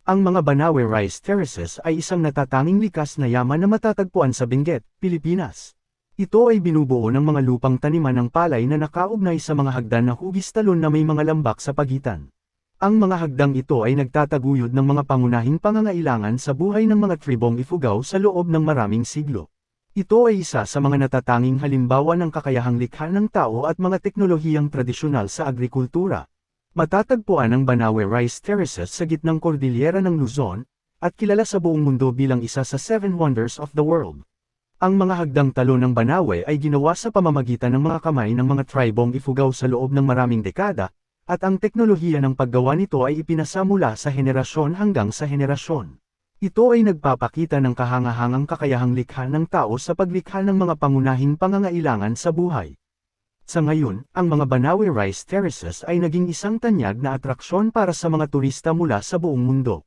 Ang mga Banawe Rice Terraces ay isang natatanging likas na yaman na matatagpuan sa Benguet, Pilipinas. Ito ay binubuo ng mga lupang taniman ng palay na nakaugnay sa mga hagdan na hugis talon na may mga lambak sa pagitan. Ang mga hagdang ito ay nagtataguyod ng mga pangunahing pangangailangan sa buhay ng mga tribong Ifugao sa loob ng maraming siglo. Ito ay isa sa mga natatanging halimbawa ng kakayahang likha ng tao at mga teknolohiyang tradisyonal sa agrikultura. Matatagpuan ang Banawe Rice Terraces sa gitnang kordilera ng Luzon, at kilala sa buong mundo bilang isa sa 7 Wonders of the World. Ang mga hagdang talon ng Banawe ay ginawa sa pamamagitan ng mga kamay ng mga tribong Ifugao sa loob ng maraming dekada, at ang teknolohiya ng paggawa nito ay ipinasa mula sa henerasyon hanggang sa henerasyon. Ito ay nagpapakita ng kahangahangang kakayahang likha ng tao sa paglikha ng mga pangunahing pangangailangan sa buhay. Sa ngayon, ang mga Banawe Rice Terraces ay naging isang tanyag na atraksyon para sa mga turista mula sa buong mundo.